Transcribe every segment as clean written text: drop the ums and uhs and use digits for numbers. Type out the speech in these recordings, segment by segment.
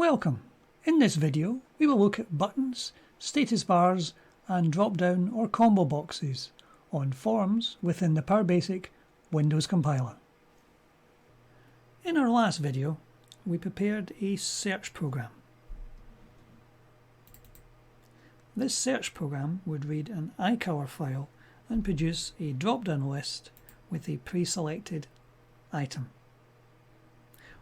Welcome! In this video we will look at buttons, status bars and drop-down or combo boxes on forms within the PowerBasic Windows compiler. In our last video we prepared a search program. This search program would read an iColor file and produce a drop-down list with a pre-selected item.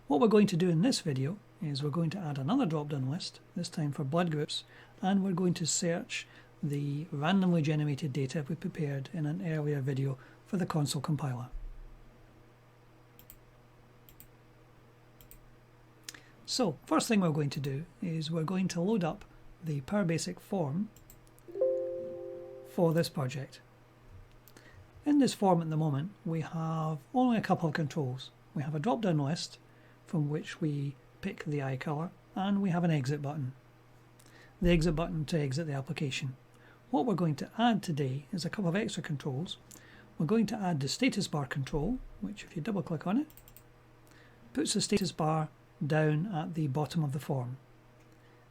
What we're going to do in this video is we're going to add another drop-down list, this time for blood groups, and we're going to search the randomly generated data we prepared in an earlier video for the console compiler. So, first thing we're going to do is we're going to load up the PowerBasic form for this project. In this form at the moment we have only a couple of controls. We have a drop-down list from which we pick the eye color, and we have an exit button. The exit button to exit the application. What we're going to add today is a couple of extra controls. We're going to add the status bar control, which if you double click on it, puts the status bar down at the bottom of the form.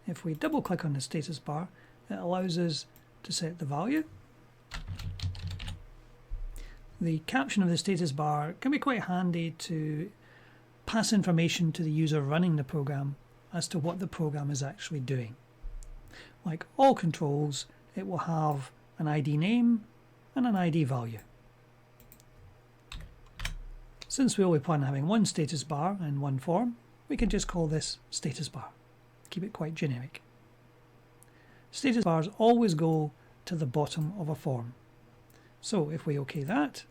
If we double click on the status bar, it allows us to set the value. The caption of the status bar can be quite handy to pass information to the user running the program as to what the program is actually doing. Like all controls, it will have an ID name and an ID value. Since we only plan on having one status bar in one form, we can just call this status bar. Keep it quite generic. Status bars always go to the bottom of a form. So if we OK that,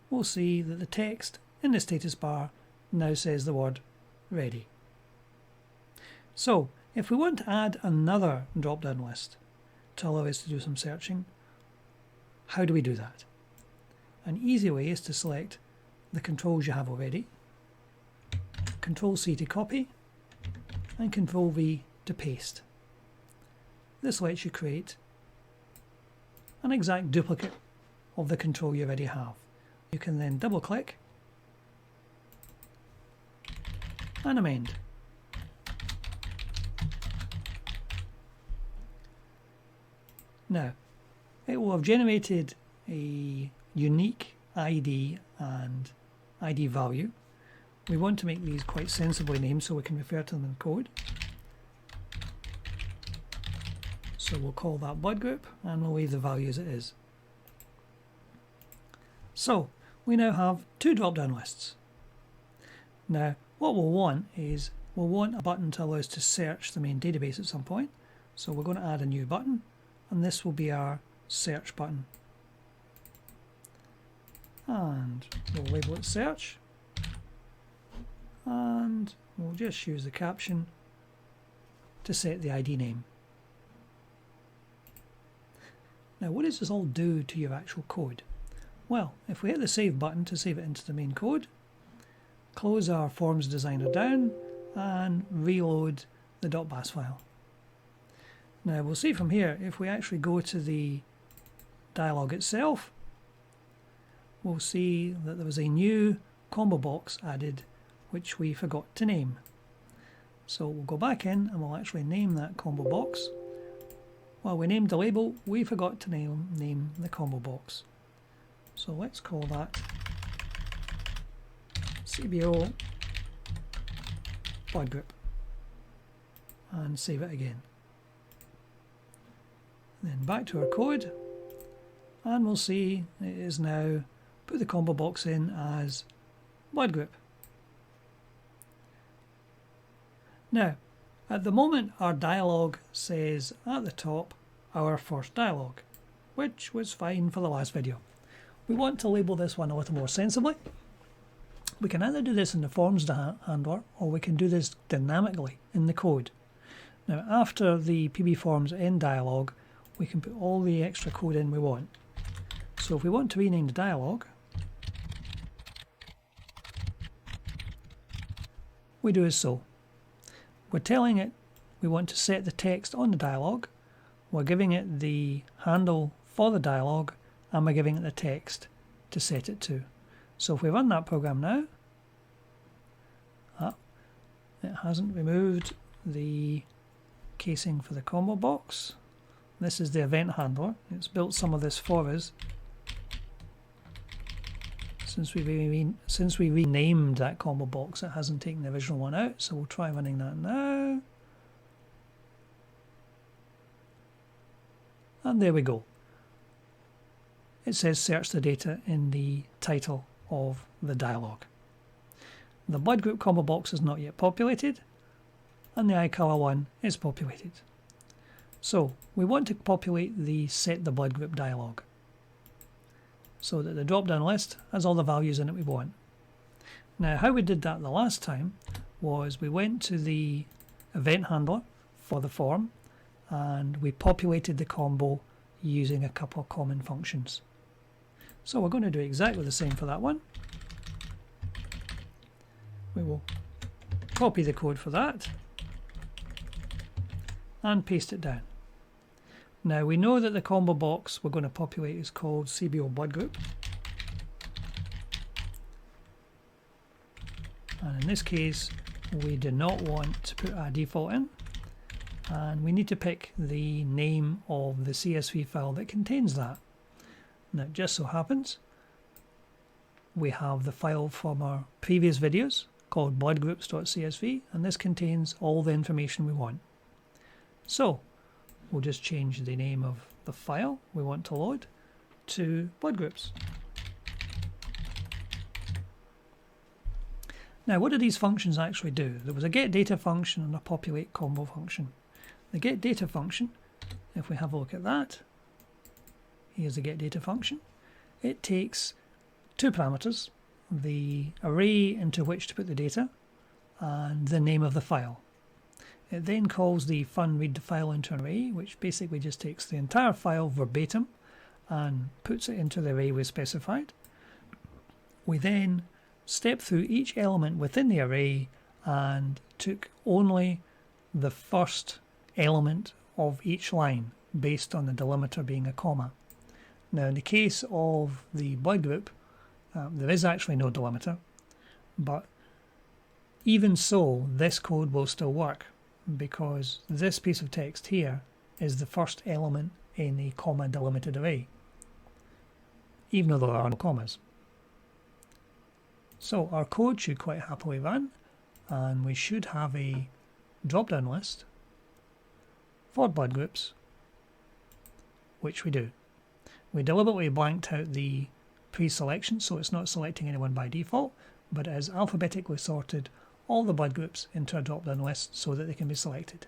we'll see that the text in the status bar now says the word ready. So if we want to add another drop-down list to allow us to do some searching, how do we do that? An easy way is to select the controls you have already, Control-C to copy, and Control-V to paste. This lets you create an exact duplicate of the control you already have. You can then double click and amend. Now, it will have generated a unique ID and ID value. We want to make these quite sensibly named so we can refer to them in code. So we'll call that blood group and we'll leave the value as it is. So we now have two drop-down lists. Now what we'll want is we'll want a button to allow us to search the main database at some point. So we're going to add a new button, and this will be our search button. And we'll label it search, and we'll just use the caption to set the ID name. Now what does this all do to your actual code? Well, if we hit the save button to save it into the main code, close our forms designer down and reload the .bas file. Now we'll see from here, if we actually go to the dialog itself, we'll see that there was a new combo box added which we forgot to name. So we'll go back in and we'll actually name that combo box. While we named the label, we forgot to name the combo box. So let's call that CBO blood group and save it again. Then back to our code, and we'll see it is now put the combo box in as blood group. Now at the moment our dialog says at the top our first dialog, which was fine for the last video. We want to label this one a little more sensibly. We can either do this in the forms handler, or we can do this dynamically in the code. Now after the PB forms end dialog, we can put all the extra code in we want. So if we want to rename the dialog, we do as so. We're telling it we want to set the text on the dialog, we're giving it the handle for the dialog, and we're giving it the text to set it to. So if we run that program now, it hasn't removed the casing for the combo box. This is the event handler. It's built some of this for us. Since we renamed that combo box, it hasn't taken the original one out, so we'll try running that now. And there we go. It says search the data in the title of the dialog. The blood group combo box is not yet populated, and the eye color one is populated. So we want to populate the set the blood group dialog so that the drop down list has all the values in it we want. Now how we did that the last time was we went to the event handler for the form and we populated the combo using a couple of common functions. So we're going to do exactly the same for that one. We will copy the code for that and paste it down. Now we know that the combo box we're going to populate is called CBO blood group, and in this case we do not want to put a default in, and we need to pick the name of the CSV file that contains that. Now it just so happens we have the file from our previous videos called bloodgroups.csv, and this contains all the information we want. So we'll just change the name of the file we want to load to blood groups. Now what do these functions actually do? There was a get data function and a populate combo function. The get data function, if we have a look at that, here's the get data function. It takes two parameters, the array into which to put the data and the name of the file. It then calls the fun read the file into an array, which basically just takes the entire file verbatim and puts it into the array we specified. We then step through each element within the array and took only the first element of each line based on the delimiter being a comma. Now in the case of the blood group, there is actually no delimiter, but even so this code will still work, because this piece of text here is the first element in a comma delimited array, even though there are no commas. So our code should quite happily run, and we should have a drop down list for blood groups, which we do. We deliberately blanked out the pre-selection, so it's not selecting anyone by default, but it has alphabetically sorted all the blood groups into a drop-down list so that they can be selected.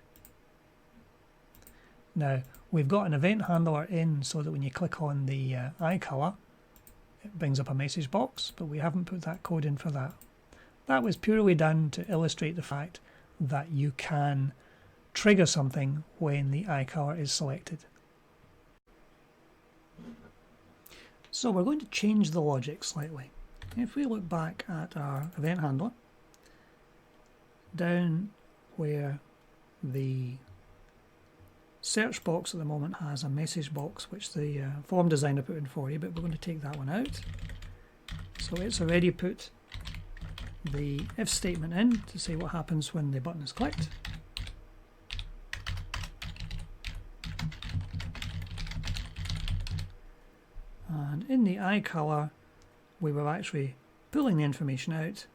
Now we've got an event handler in so that when you click on the eye color it brings up a message box, but we haven't put that code in for that. That was purely done to illustrate the fact that you can trigger something when the eye color is selected. So we're going to change the logic slightly. If we look back at our event handler, down where the search box at the moment has a message box which the form designer put in for you, but we're going to take that one out. So it's already put the if statement in to say what happens when the button is clicked. And in the eye color we were actually pulling the information out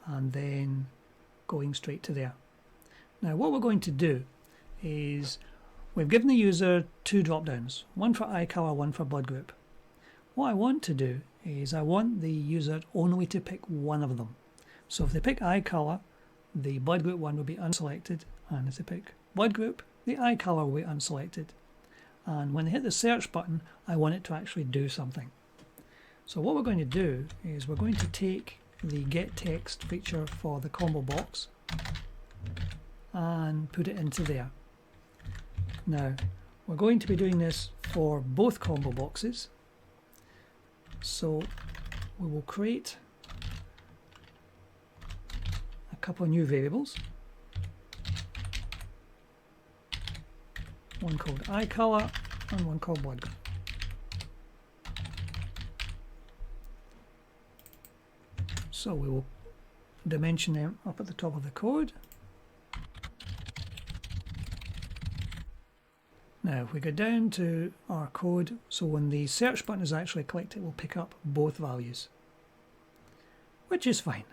and then going straight to there. Now what we're going to do is we've given the user two drop downs, one for eye color, one for blood group. What I want to do is I want the user only to pick one of them. So if they pick eye color, the blood group one will be unselected, and if they pick blood group, the eye color will be unselected. And when they hit the search button, I want it to actually do something. So what we're going to do is we're going to take the get text feature for the combo box and put it into there. Now we're going to be doing this for both combo boxes, so we will create a couple of new variables, one called eye color and one called blood group. So we will dimension them up at the top of the code. Now if we go down to our code, so when the search button is actually clicked, it will pick up both values, which is fine.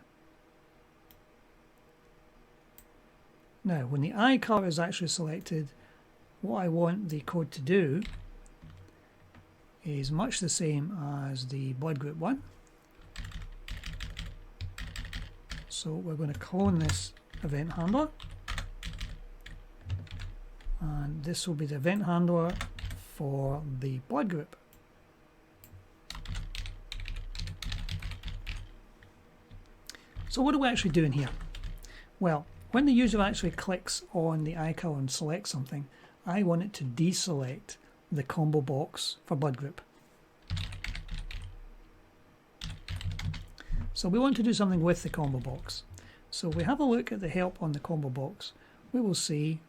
Now when the eye color is actually selected, what I want the code to do is much the same as the blood group one. So we're going to clone this event handler, and this will be the event handler for the blood group. So what are we actually doing here? Well, when the user actually clicks on the icon and selects something, I want it to deselect the combo box for blood group. So we want to do something with the combo box. So if we have a look at the help on the combo box, we will see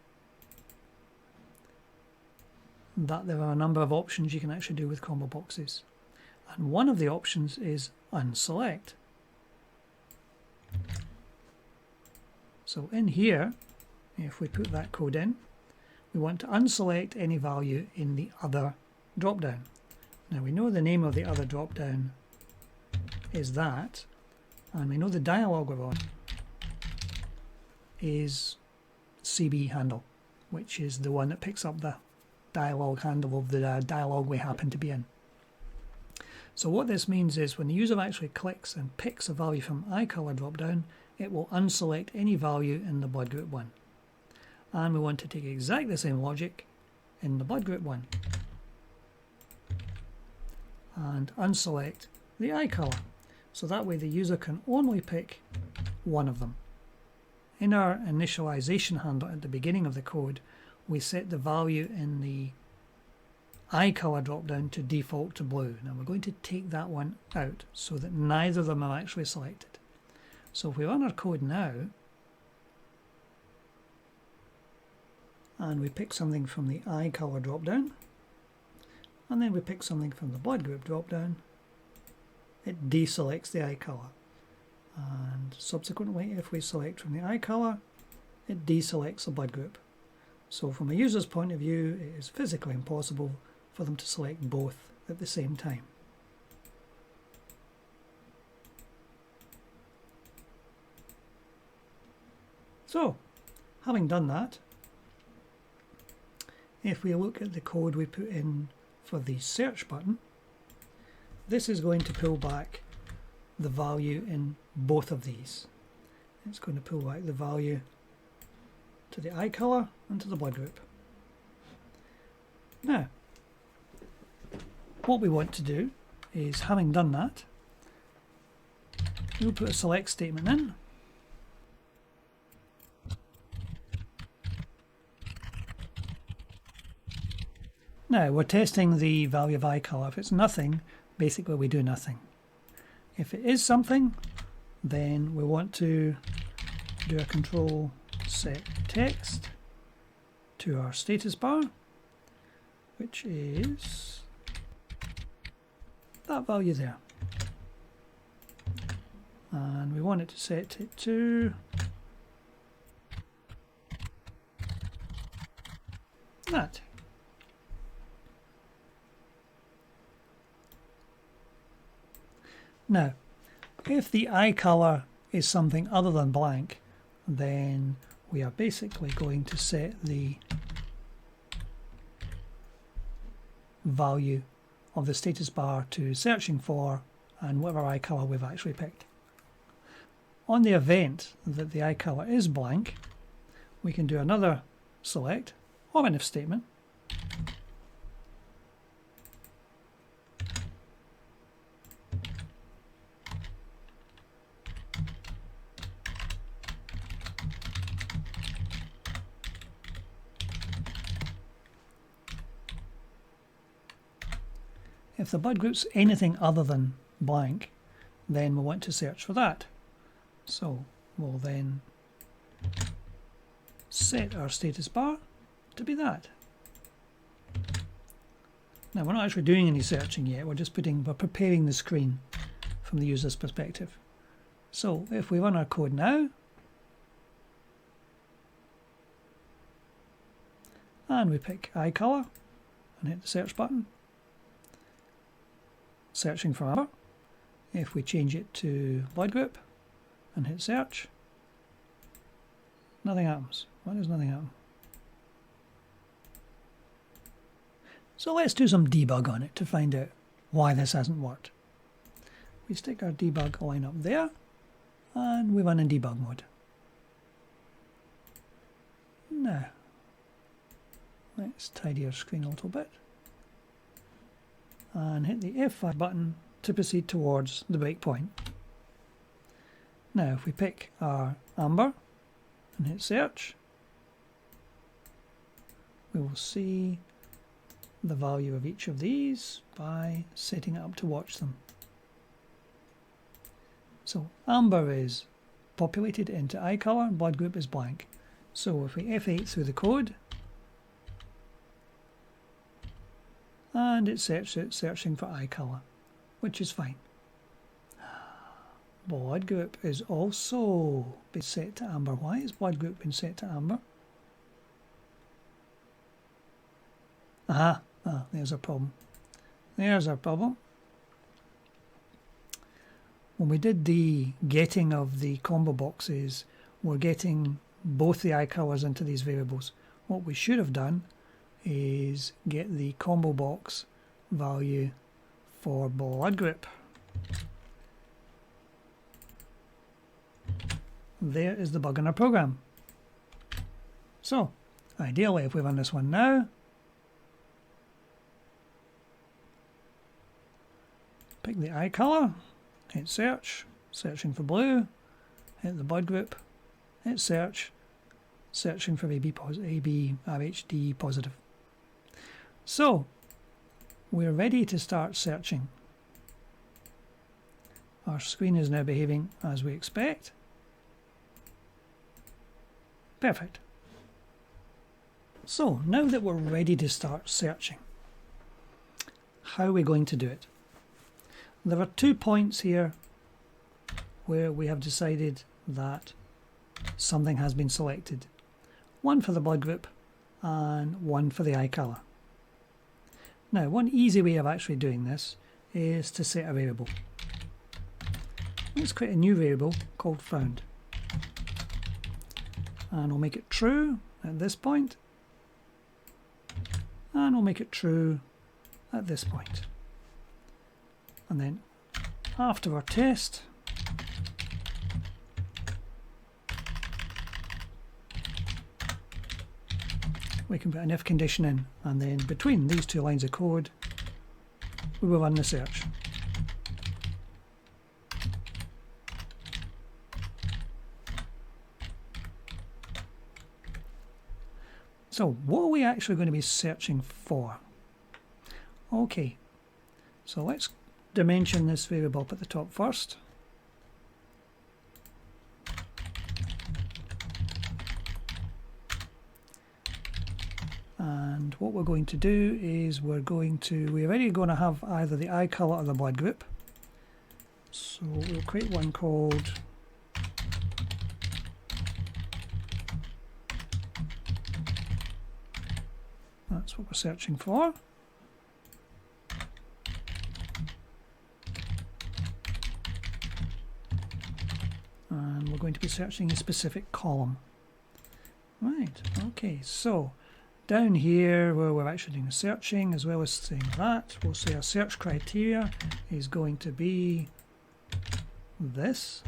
that there are a number of options you can actually do with combo boxes. And one of the options is Unselect. So in here, if we put that code in, we want to unselect any value in the other dropdown. Now we know the name of the other dropdown is that, and we know the dialog we're on is CB handle, which is the one that picks up the dialog handle of the dialog we happen to be in. So what this means is when the user actually clicks and picks a value from eye color dropdown, it will unselect any value in the blood group one. And we want to take exactly the same logic in the blood group one and unselect the eye color. So that way the user can only pick one of them. In our initialization handler at the beginning of the code, we set the value in the eye color dropdown to default to blue. Now we're going to take that one out so that neither of them are actually selected. So if we run our code now and we pick something from the eye color dropdown and then we pick something from the blood group dropdown, it deselects the eye color. And subsequently, if we select from the eye color, it deselects the blood group. So from a user's point of view, it is physically impossible for them to select both at the same time. So, having done that, if we look at the code we put in for the search button, this is going to pull back the value in both of these. It's going to pull back the value to the eye color and to the blood group. Now, what we want to do is, having done that, we'll put a select statement in. Now we're testing the value of eye color. If it's nothing, basically we do nothing. If it is something, then we want to do a control set text to our status bar, which is that value there. And we want it to set it to that. Now, if the eye color is something other than blank, then we are basically going to set the value of the status bar to searching for and whatever eye color we've actually picked. On the event that the eye color is blank, we can do another select or an if statement. If the blood group's anything other than blank, then we'll want to search for that. So we'll then set our status bar to be that. Now we're not actually doing any searching yet, we're preparing the screen from the user's perspective. So if we run our code now, and we pick eye color and hit the search button. Searching for amber. If we change it to blood group and hit search, nothing happens. Why does nothing happen? So let's do some debug on it to find out why this hasn't worked. We stick our debug line up there and we run in debug mode. Now, let's tidy our screen a little bit and hit the F5 button to proceed towards the breakpoint. Now, if we pick our amber and hit search, we will see the value of each of these by setting it up to watch them. So amber is populated into eye color and blood group is blank. So if we F8 through the code and it searching for eye color, which is fine. Blood group is also been set to amber. Why is blood group been set to amber? Aha, there's our problem. There's our problem. When we did the getting of the combo boxes, we're getting both the eye colors into these variables. What we should have done is get the combo box value for blood group. There is the bug in our program. So, ideally, if we run this one now, pick the eye color, hit search, searching for blue, hit the blood group, hit search, searching for AB RHD positive. So, we're ready to start searching. Our screen is now behaving as we expect. Perfect. So, now that we're ready to start searching, how are we going to do it? There are 2 points here where we have decided that something has been selected. One for the blood group and one for the eye color. Now, one easy way of actually doing this is to set a variable. Let's create a new variable called found. And we'll make it true at this point. And we'll make it true at this point. And then after our test, we can put an if condition in, and then between these 2 lines of code, we will run the search. So what are we actually going to be searching for? Okay, so let's dimension this variable up at the top first. And what we're going to do is we're already going to have either the eye color or the blood group. So we'll create one called that's what we're searching for. And we're going to be searching a specific column. Right, okay, so down here where we're actually doing the searching, as well as saying that, we'll say our search criteria is going to be this.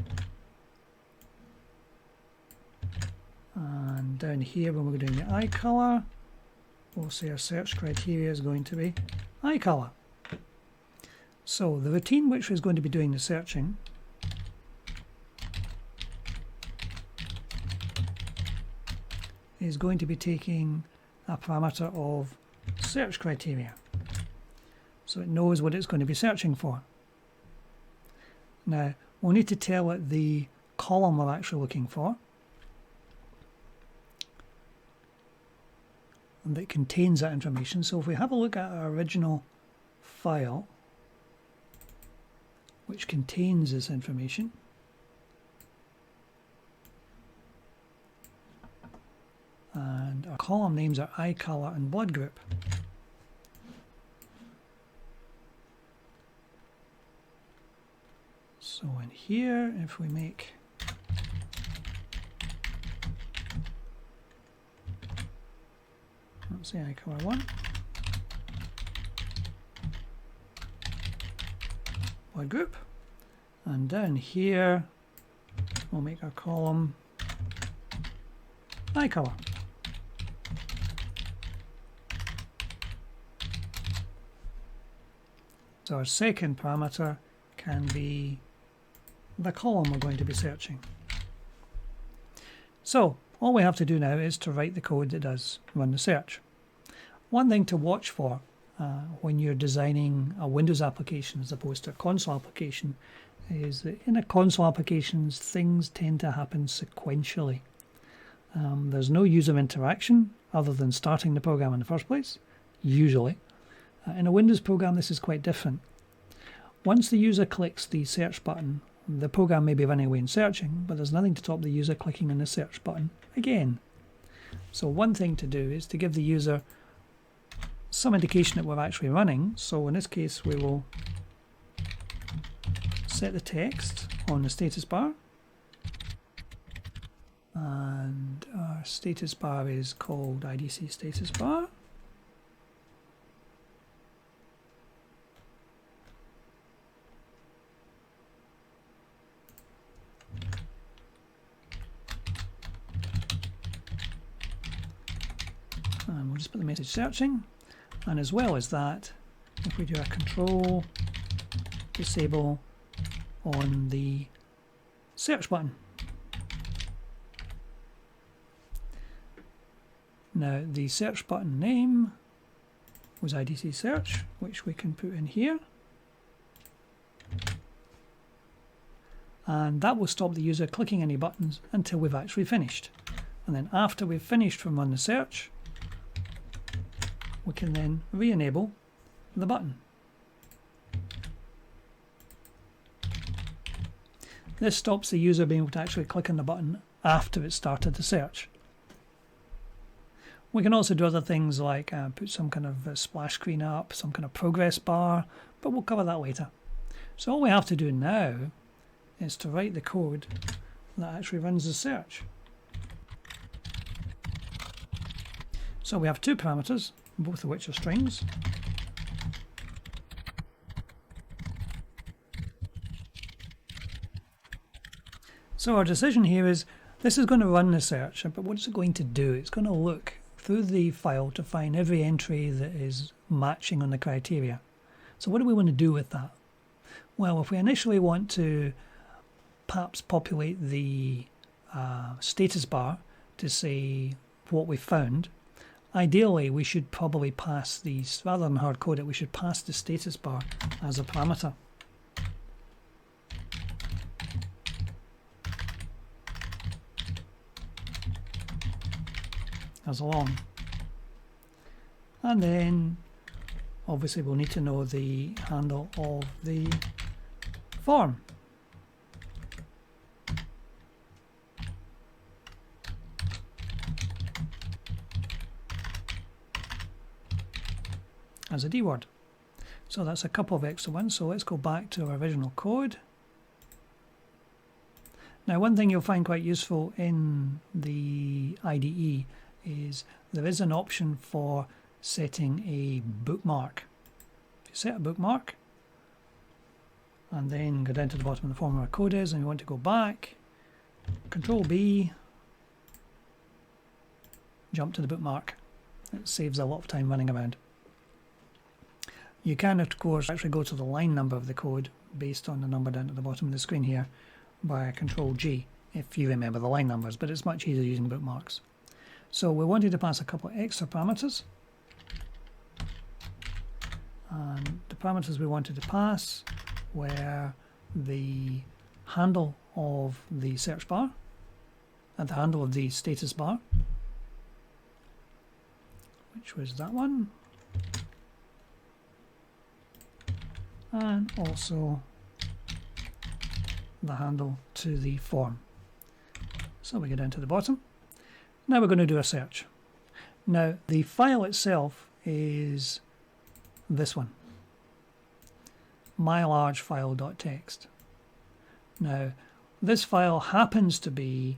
And down here when we're doing the eye color, we'll say our search criteria is going to be eye color. So the routine which is going to be doing the searching is going to be taking a parameter of search criteria. So it knows what it's going to be searching for. Now, we'll need to tell it the column we're actually looking for, and that contains that information. So if we have a look at our original file, which contains this information, and our column names are eye color and blood group. So in here, if we make let's say eye color 1, blood group, and down here we'll make our column eye color. So our second parameter can be the column we're going to be searching. So all we have to do now is to write the code that does run the search. One thing to watch for when you're designing a Windows application as opposed to a console application is that in a console applications things tend to happen sequentially. There's no user interaction other than starting the program in the first place, usually. In a Windows program this is quite different. Once the user clicks the search button, the program may be running away and searching, but there's nothing to stop the user clicking on the search button again. So one thing to do is to give the user some indication that we're actually running. So in this case we will set the text on the status bar, and our status bar is called IDC status bar. And we'll just put the message searching, and as well as that, if we do a control disable on the search button. Now the search button name was IDC search, which we can put in here, and that will stop the user clicking any buttons until we've actually finished. And then after we've finished from run the search, we can then re-enable the button. This stops the user being able to actually click on the button after it started the search. We can also do other things like put some kind of splash screen up, some kind of progress bar, but we'll cover that later. So all we have to do now is to write the code that actually runs the search. So we have two parameters, both of which are strings. So our decision here is this is going to run the search, but what is it going to do? It's going to look through the file to find every entry that is matching on the criteria. So what do we want to do with that? Well, if we initially want to perhaps populate the status bar to say what we found, ideally we should probably pass these, rather than hard code it, we should pass the status bar as a parameter. As along. And then obviously we'll need to know the handle of the form. As a D word. So that's a couple of extra ones. So let's go back to our original code. Now one thing you'll find quite useful in the IDE is there is an option for setting a bookmark. If you set a bookmark and then go down to the bottom of the form where our code is and you want to go back, Control B, jump to the bookmark. It saves a lot of time running around. You can of course actually go to the line number of the code based on the number down at the bottom of the screen here by Control G if you remember the line numbers, but it's much easier using bookmarks. So we wanted to pass a couple of extra parameters, and the parameters we wanted to pass were the handle of the search bar and the handle of the status bar, which was that one, and also the handle to the form. So we go down to the bottom. Now we're going to do a search. Now the file itself is this one, mylargefile.txt. Now this file happens to be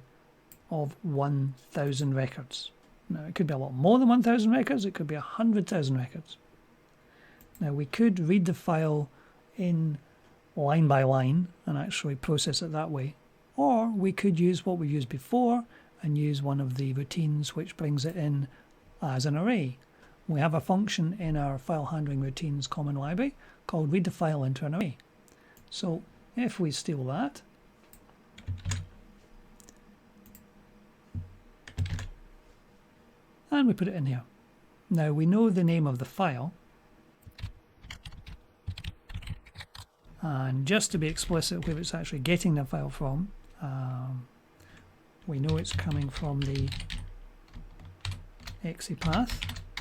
of 1,000 records. Now it could be a lot more than 1,000 records, it could be 100,000 records. Now we could read the file in line by line and actually process it that way, or we could use what we used before and use one of the routines which brings it in as an array. We have a function in our file handling routines common library called read the file into an array. So if we steal that, and we put it in here. Now we know the name of the file, and just to be explicit where it's actually getting the file from, we know it's coming from the exe path.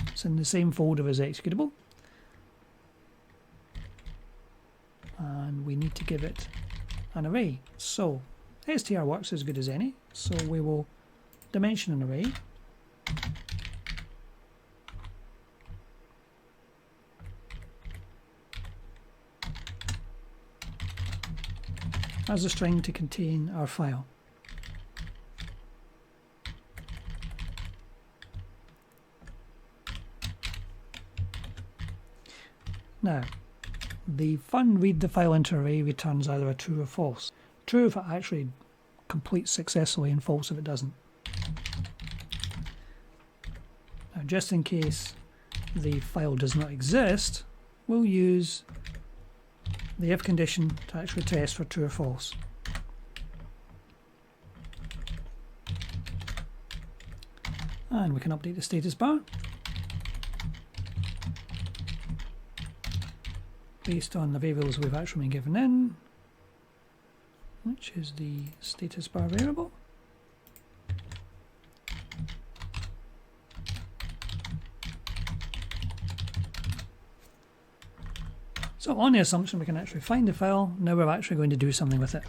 It's in the same folder as executable, and we need to give it an array. So str works as good as any, so we will dimension an array as a string to contain our file. Now, the fun read the file into array returns either a true or false. True if it actually completes successfully, and false if it doesn't. Now, just in case the file does not exist, we'll use the if condition to actually test for true or false. And we can update the status bar based on the variables we've actually been given in, which is the status bar variable. So on the assumption we can actually find the file, now we're actually going to do something with it.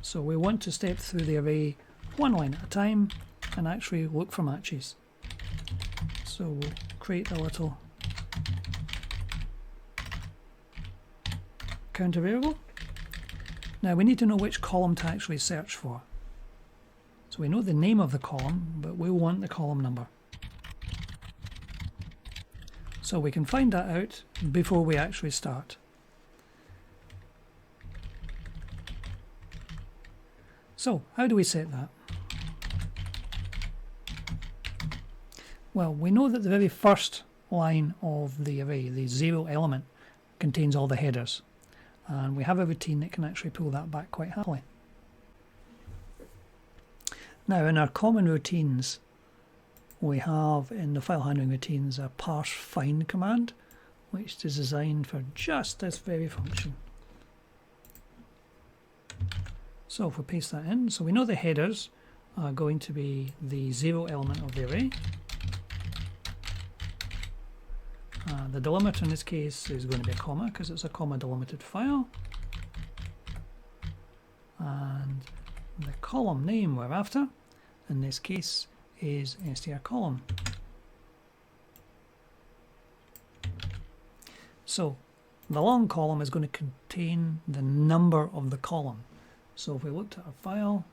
So we want to step through the array one line at a time and actually look for matches. So we'll create a little counter variable. Now we need to know which column to actually search for. So we know the name of the column, but we'll want the column number. So we can find that out before we actually start. So how do we set that? Well, we know that the very first line of the array, the 0 element, contains all the headers. And we have a routine that can actually pull that back quite happily. Now in our common routines, we have in the file handling routines a parse find command, which is designed for just this very function. So if we paste that in, so we know the headers are going to be the 0 element of the array. The delimiter in this case is going to be a comma because it's a comma delimited file. And the column name we're after, in this case, is strcolumn. So the long column is going to contain the number of the column. So if we looked at our file,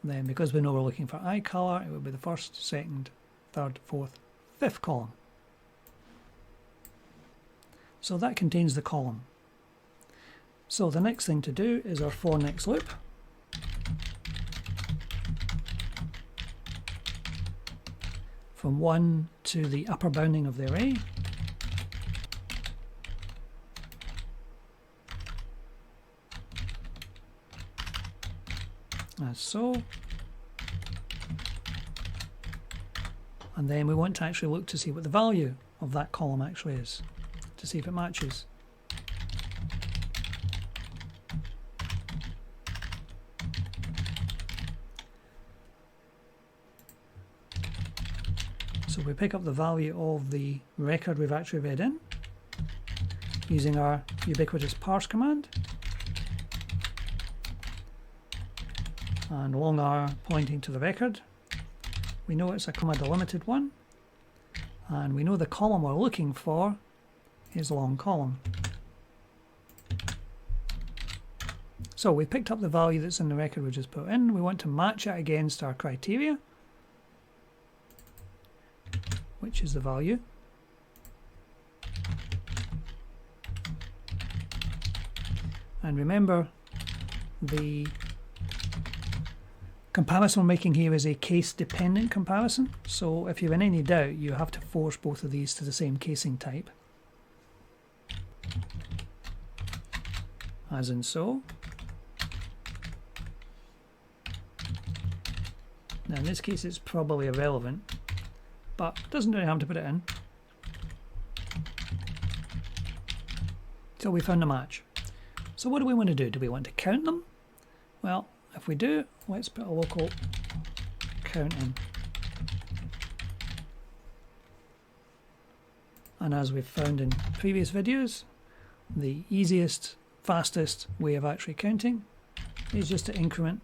then because we know we're looking for eye color, it would be the first, second, third, fourth, fifth column. So that contains the column. So the next thing to do is our for next loop. From 1 to the upper bounding of the array. As so. And then we want to actually look to see what the value of that column actually is, to see if it matches. So we pick up the value of the record we've actually read in using our ubiquitous parse command. and long R pointing to the record. We know it's a comma delimited one, and we know the column we're looking for is long column. So we picked up the value that's in the record we just put in. We want to match it against our criteria, which is the value. And remember, the comparison we're making here is a case-dependent comparison. So if you're in any doubt, you have to force both of these to the same casing type, as in so. Now in this case it's probably irrelevant, but it doesn't really have to put it in. So we found a match. So what do we want to do? Do we want to count them? Well, if we do, let's put a local count in. And as we've found in previous videos, the easiest, fastest way of actually counting is just to increment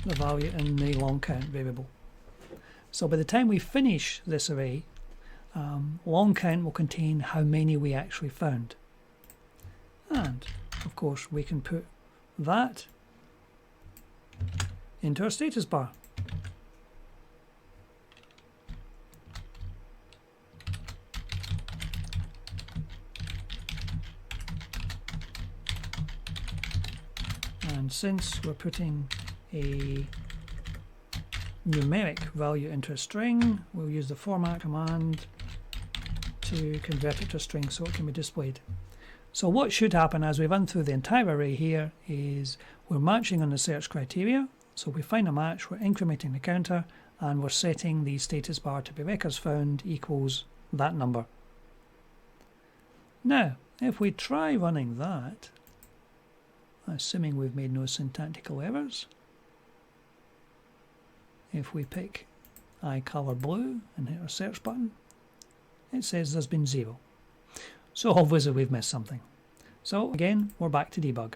the value in the long count variable. So by the time we finish this array, long count will contain how many we actually found. And of course we can put that into our status bar. And since we're putting a numeric value into a string, we'll use the format command to convert it to a string so it can be displayed. So what should happen as we run through the entire array here is we're matching on the search criteria. So we find a match, we're incrementing the counter, and we're setting the status bar to be records found equals that number. Now, if we try running that, assuming we've made no syntactical errors, if we pick iColor blue and hit our search button, it says there's been 0. So obviously we've missed something. So again, we're back to debug.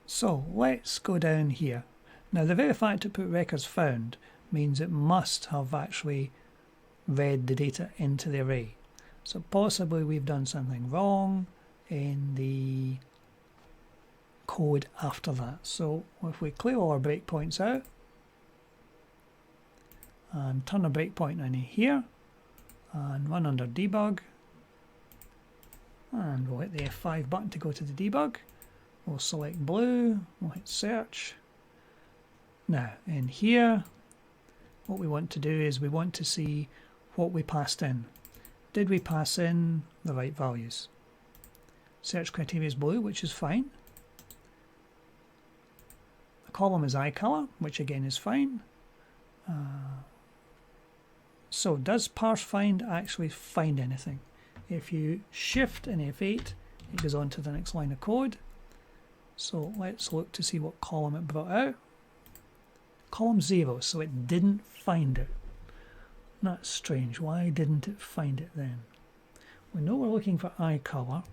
So let's go down here. Now the very fact to put records found means it must have actually read the data into the array. So possibly we've done something wrong in the code after that. So if we clear all our breakpoints out and turn a breakpoint in here and run under debug, and we'll hit the F5 button to go to the debug, we'll select blue, we'll hit search. Now in here what we want to do is we want to see what we passed in. Did we pass in the right values? Search criteria is blue, which is fine. The column is iColor, which again is fine. So does parse find actually find anything? If you shift in F8, it goes on to the next line of code. So let's look to see what column it brought out. Column 0, so it didn't find it. That's strange. Why didn't it find it then? We know we're looking for iColor.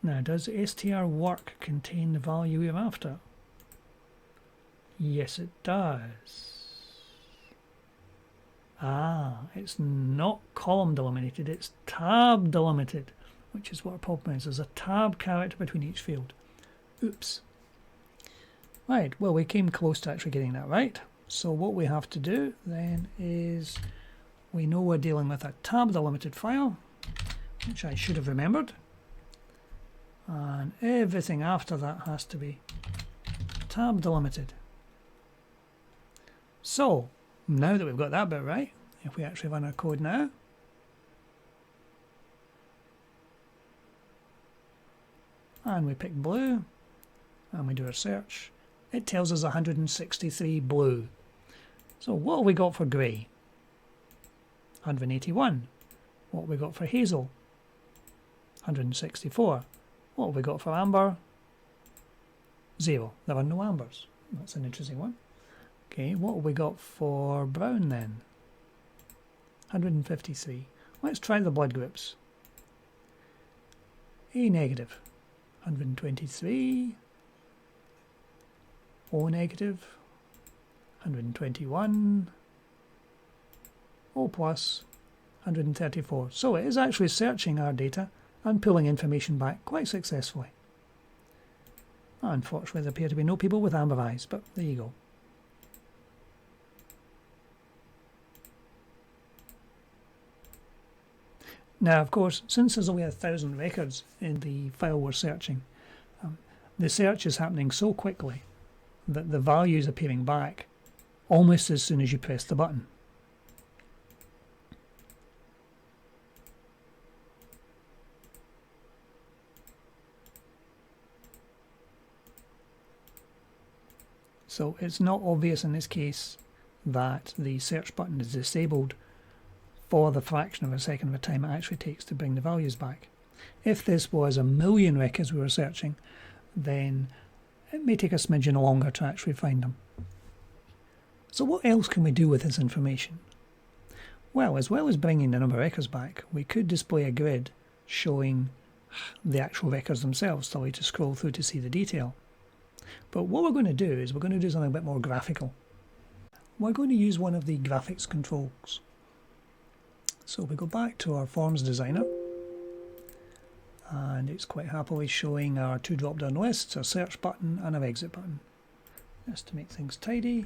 Now, does str_work contain the value we're after? Yes, it does. Ah, it's not column delimited, it's tab delimited, which is what our problem is. There's a tab character between each field. Oops. Right, well, we came close to actually getting that right. So what we have to do then is, we know we're dealing with a tab delimited file, which I should have remembered. And everything after that has to be tab delimited. So now that we've got that bit right, if we actually run our code now, and we pick blue and we do our search, it tells us 163 blue. So what have we got for grey? 181. What have we got for hazel? 164. What have we got for amber? 0. There are no ambers. That's an interesting one. Okay, what have we got for brown then? 153. Let's try the blood groups. A negative, 123, O negative, 121, O plus, 134. So it is actually searching our data and pulling information back quite successfully. Unfortunately, there appear to be no people with amber eyes, but there you go. Now, of course, since there's only 1,000 records in the file we're searching, the search is happening so quickly that the value is appearing back almost as soon as you press the button. So it's not obvious in this case that the search button is disabled for the fraction of a second of a time it actually takes to bring the values back. If this was 1,000,000 records we were searching, then it may take a smidgen longer to actually find them. So what else can we do with this information? Well as bringing the number of records back, we could display a grid showing the actual records themselves, so we to scroll through to see the detail. But what we're going to do is we're going to do something a bit more graphical. We're going to use one of the graphics controls. So we go back to our Forms Designer, and it's quite happily showing our two drop-down lists, a search button and an exit button. Just to make things tidy,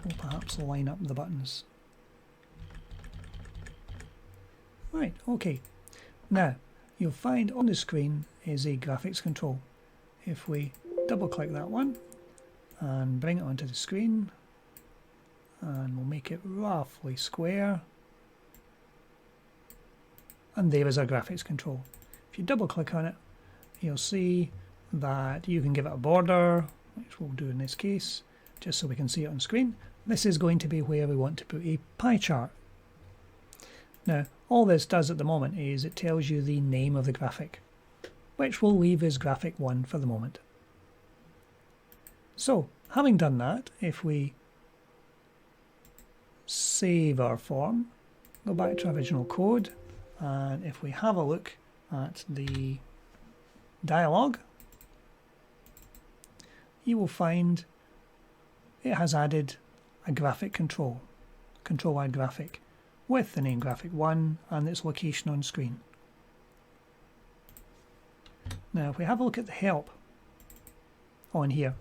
we'll perhaps line up the buttons. Right, okay. Now, you'll find on the screen is a graphics control. If we double-click that one and bring it onto the screen, and we'll make it roughly square, and there is our graphics control. If you double click on it, you'll see that you can give it a border, which we'll do in this case, just so we can see it on screen. This is going to be where we want to put a pie chart. Now, all this does at the moment is it tells you the name of the graphic, which we'll leave as graphic 1 for the moment. So, having done that, if we save our form, go back to our original code, and if we have a look at the dialog, you will find it has added a graphic control add graphic, with the name graphic 1 and its location on screen. Now if we have a look at the help on here,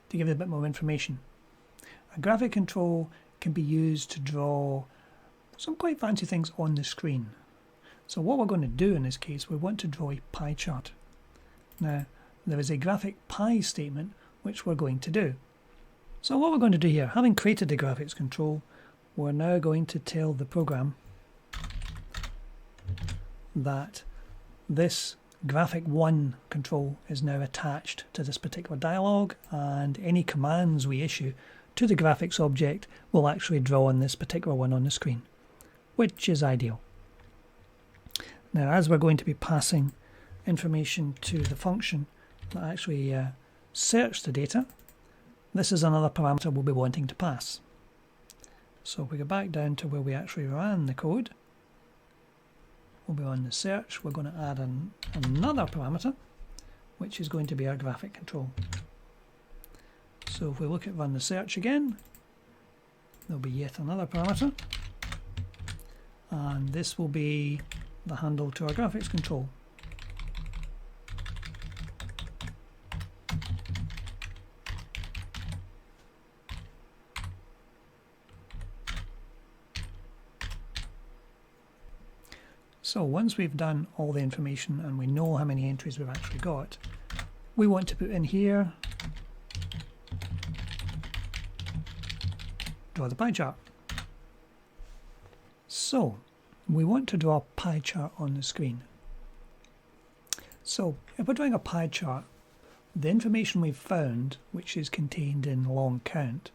to give it a bit more information, a graphic control can be used to draw some quite fancy things on the screen. So what we're going to do in this case, we want to draw a pie chart. Now there is a graphic pie statement which we're going to do. So what we're going to do here, having created the graphics control, we're now going to tell the program that this graphic 1 control is now attached to this particular dialog, and any commands we issue to the graphics object will actually draw on this particular one on the screen, which is ideal. Now as we're going to be passing information to the function that actually search the data, this is another parameter we'll be wanting to pass. So if we go back down to where we actually ran the code, we'll be on the search, we're going to add another parameter, which is going to be our graphic control. So if we look at run the search again, there'll be yet another parameter, and this will be the handle to our graphics control. So once we've done all the information and we know how many entries we've actually got, we want to put in here, draw the pie chart. So we want to draw a pie chart on the screen. So if we're drawing a pie chart, the information we've found, which is contained in long count,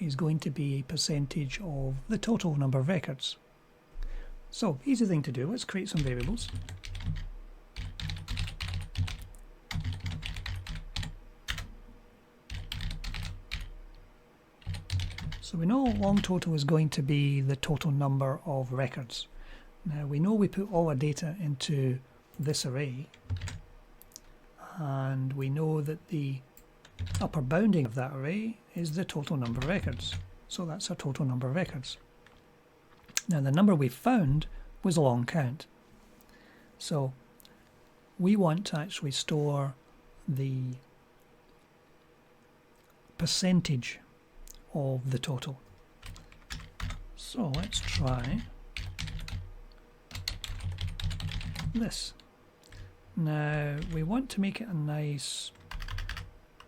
is going to be a percentage of the total number of records. So, easy thing to do, let's create some variables. So we know long total is going to be the total number of records. Now we know we put all our data into this array, and we know that the upper bounding of that array is the total number of records. So that's our total number of records. Now the number we found was a long count. So we want to actually store the percentage of the total. So let's try this. Now we want to make it a nice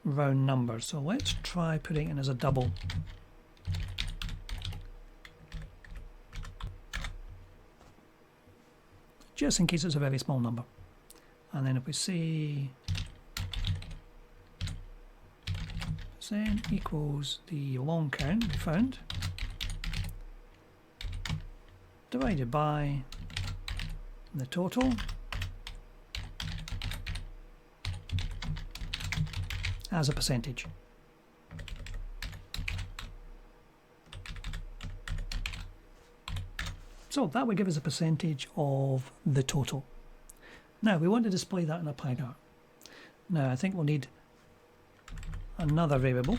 round number, so let's try putting it in as a double. Just in case it's a very small number. And then if we say percent equals the long count we found divided by the total as a percentage. So that would give us a percentage of the total. Now we want to display that in a pie chart. Now I think we'll need another variable.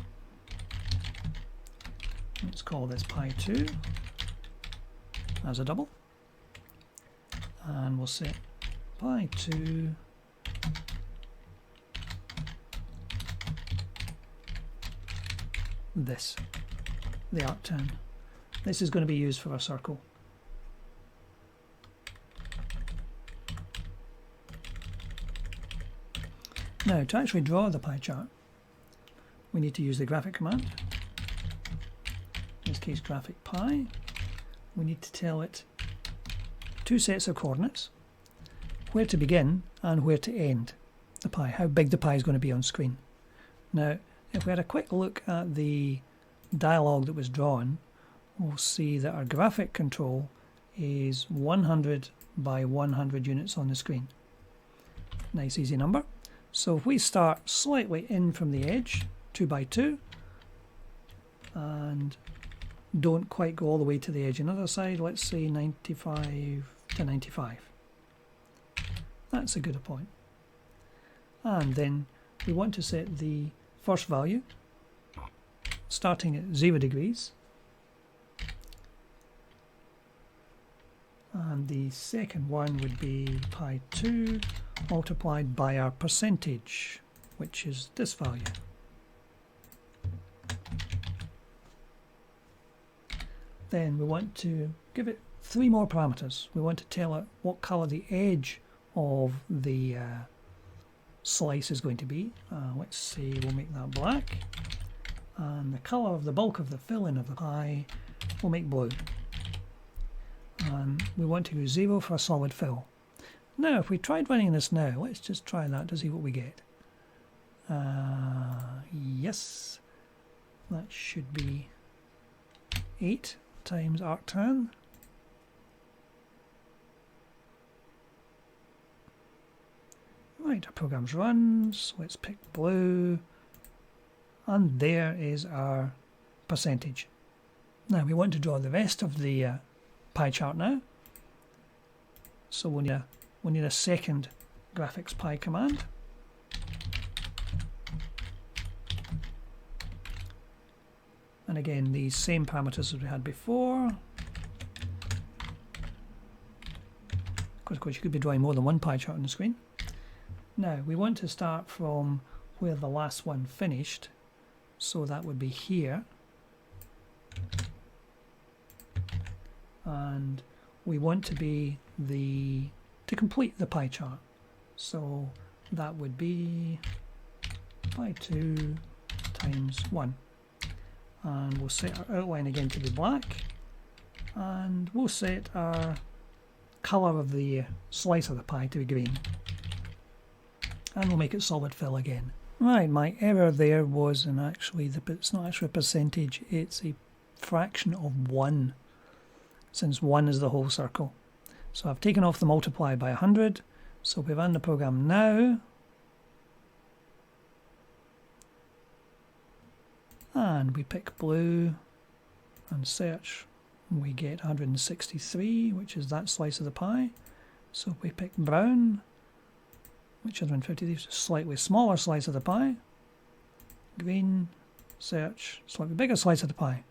Let's call this pi2 as a double, and we'll set pi2 this, the arctan. This is going to be used for a circle. Now to actually draw the pie chart, we need to use the graphic command. In this case graphic pi. We need to tell it two sets of coordinates, where to begin and where to end the pie, how big the pie is going to be on screen. Now if we had a quick look at the dialog that was drawn, we'll see that our graphic control is 100 by 100 units on the screen. Nice easy number. So if we start slightly in from the edge, 2 by 2, and don't quite go all the way to the edge on the other side, let's say 95 to 95. That's a good point. And then we want to set the first value starting at 0 degrees, and the second one would be pi2 multiplied by our percentage, which is this value. Then we want to give it 3 more parameters. We want to tell it what colour the edge of the slice is going to be. Let's say we'll make that black, and the colour of the bulk of the fill-in of the pie we'll make blue. And we want to use 0 for a solid fill. Now if we tried running this now, let's just try that to see what we get. Yes, that should be 8 times arctan. Right, our program's run, so let's pick blue, and there is our percentage. Now we want to draw the rest of the pie chart now, so we'll need a second graphics pie command. And again, these same parameters as we had before. Of course, you could be drawing more than one pie chart on the screen. Now, we want to start from where the last one finished, so that would be here. And we want to be to complete the pie chart. So that would be pi2 times 1. And we'll set our outline again to be black, and we'll set our colour of the slice of the pie to be green, and we'll make it solid fill again. Right, my error there was it's not actually a percentage, it's a fraction of 1, since 1 is the whole circle. So I've taken off the multiply by 100, so we run the program now, and we pick blue and search, and we get 163, which is that slice of the pie. So if we pick brown which other 150? These are slightly smaller slice of the pie. Green, search, slightly bigger slice of the pie.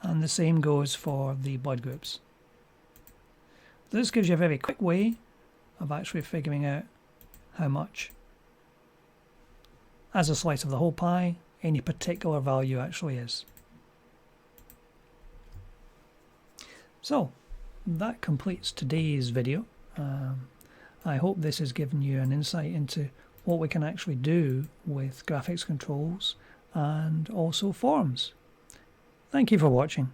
And the same goes for the blood groups. This gives you a very quick way of actually figuring out how much, as a slice of the whole pie, any particular value actually is. So, that completes today's video. I hope this has given you an insight into what we can actually do with graphics controls and also forms. Thank you for watching.